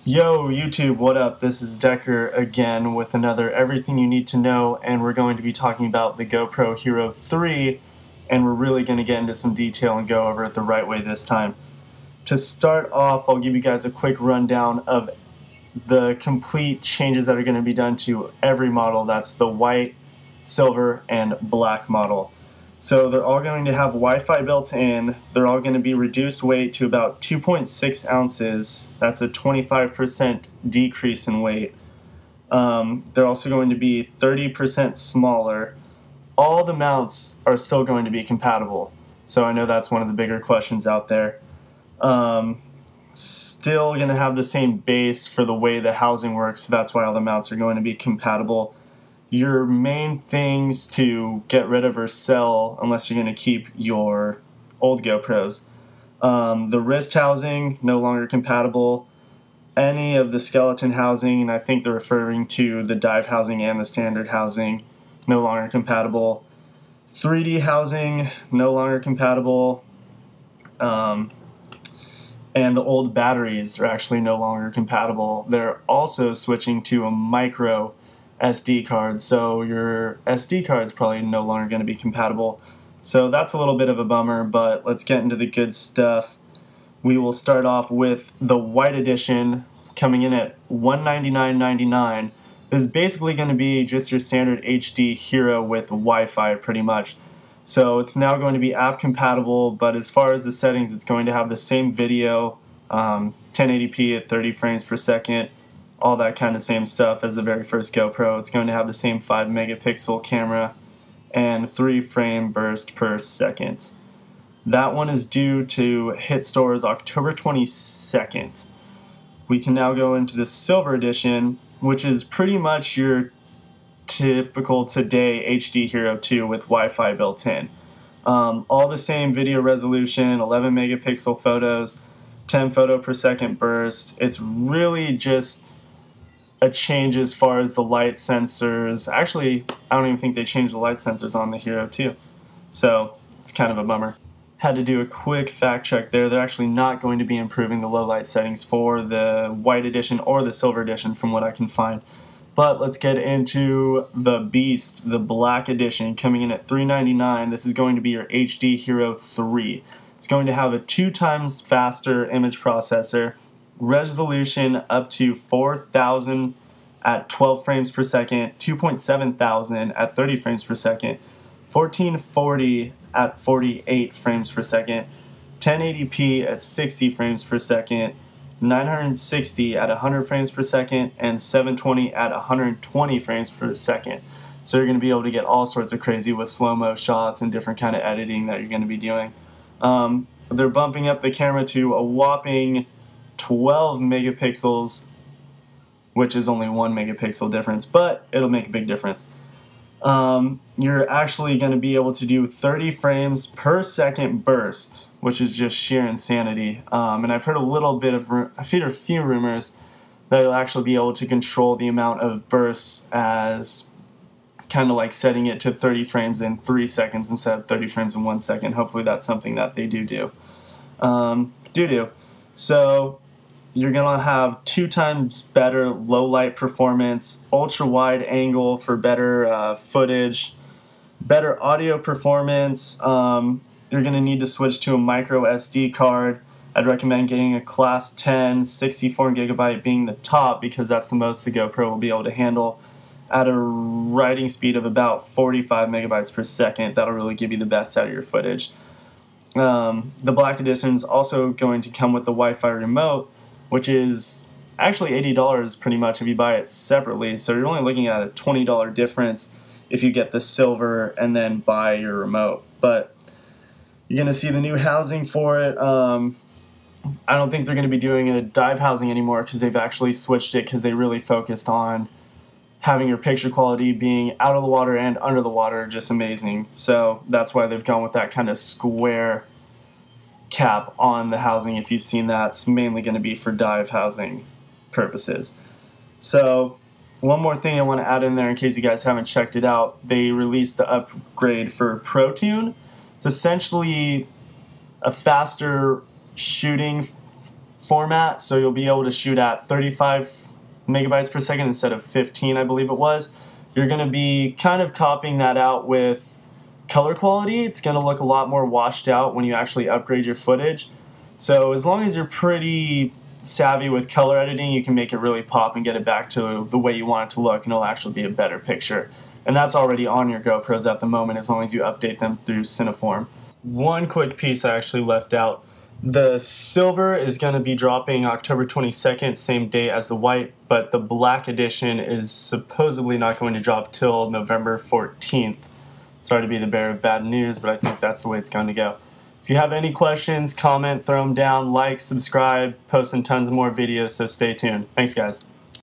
Yo, YouTube, what up? This is Decker again with another Everything You Need to Know, and we're going to be talking about the GoPro Hero 3, and we're really going to get into some detail and go over it the right way this time. To start off, I'll give you guys a quick rundown of the complete changes that are going to be done to every model. That's the white, silver, and black model. So they're all going to have Wi-Fi built in. They're all going to be reduced weight to about 2.6 ounces. That's a 25% decrease in weight. They're also going to be 30% smaller. All the mounts are still going to be compatible. So I know that's one of the bigger questions out there. Still going to have the same base for the way the housing works. So that's why all the mounts are going to be compatible. Your main things to get rid of or sell, unless you're going to keep your old GoPros, the wrist housing, no longer compatible. Any of the skeleton housing, and I think they're referring to the dive housing and the standard housing, no longer compatible. 3D housing, no longer compatible. And the old batteries are actually no longer compatible. They're also switching to a micro SD card, so your SD card is probably no longer going to be compatible. So that's a little bit of a bummer, but let's get into the good stuff. We will start off with the white edition coming in at $199.99. This is basically going to be just your standard HD Hero with Wi-Fi pretty much. So it's now going to be app compatible, but as far as the settings, it's going to have the same video, 1080p at 30 frames per second, all that kind of same stuff as the very first GoPro. It's going to have the same 5 megapixel camera and 3 frame burst per second. That one is due to hit stores October 22nd. We can now go into the silver edition, which is pretty much your typical today HD Hero 2 with Wi-Fi built in. All the same video resolution, 11 megapixel photos, 10 photo per second burst. It's really just a change as far as the light sensors. Actually, I don't even think they changed the light sensors on the Hero 2. So it's kind of a bummer. Had to do a quick fact check there. They're actually not going to be improving the low light settings for the white edition or the silver edition from what I can find. But let's get into the beast, the black edition, coming in at $399. This is going to be your HD Hero 3. It's going to have a 2 times faster image processor, resolution up to 4,000 at 12 frames per second, 2.7 thousand at 30 frames per second, 1440 at 48 frames per second, 1080p at 60 frames per second, 960 at 100 frames per second, and 720 at 120 frames per second. So you're going to be able to get all sorts of crazy with slow-mo shots and different kind of editing that you're going to be doing. They're bumping up the camera to a whopping 12 megapixels, which is only 1 megapixel difference, but it'll make a big difference. You're actually going to be able to do 30 frames per second burst, which is just sheer insanity. And I've heard a few rumors that you'll actually be able to control the amount of bursts as kind of like setting it to 30 frames in 3 seconds instead of 30 frames in 1 second. Hopefully that's something that they do. So you're going to have 2 times better low light performance, ultra wide angle for better footage, better audio performance. You're going to need to switch to a micro SD card. I'd recommend getting a class 10, 64 gigabyte being the top because that's the most the GoPro will be able to handle at a writing speed of about 45 megabytes per second. That'll really give you the best out of your footage. The black edition is also going to come with the Wi-Fi remote, which is actually $80 pretty much if you buy it separately. So you're only looking at a $20 difference if you get the silver and then buy your remote. But you're going to see the new housing for it. I don't think they're going to be doing a dive housing anymore because they've actually switched it because they really focused on having your picture quality being out of the water and under the water just amazing. So that's why they've gone with that kind of square cap on the housing. If you've seen that, it's mainly going to be for dive housing purposes. So one more thing I want to add in there in case you guys haven't checked it out. They released the upgrade for Protune. It's essentially a faster shooting format, so you'll be able to shoot at 35 megabytes per second instead of 15, I believe it was. You're going to be kind of copying that out with color quality. It's going to look a lot more washed out when you actually upgrade your footage. So as long as you're pretty savvy with color editing, you can make it really pop and get it back to the way you want it to look, and it'll actually be a better picture. And that's already on your GoPros at the moment as long as you update them through Cineform. One quick piece I actually left out. The silver is going to be dropping October 22nd, same date as the white, but the black edition is supposedly not going to drop till November 14th. Sorry to be the bearer of bad news, but I think that's the way it's going to go. If you have any questions, comment, throw them down, like, subscribe, posting tons of more videos, so stay tuned. Thanks, guys.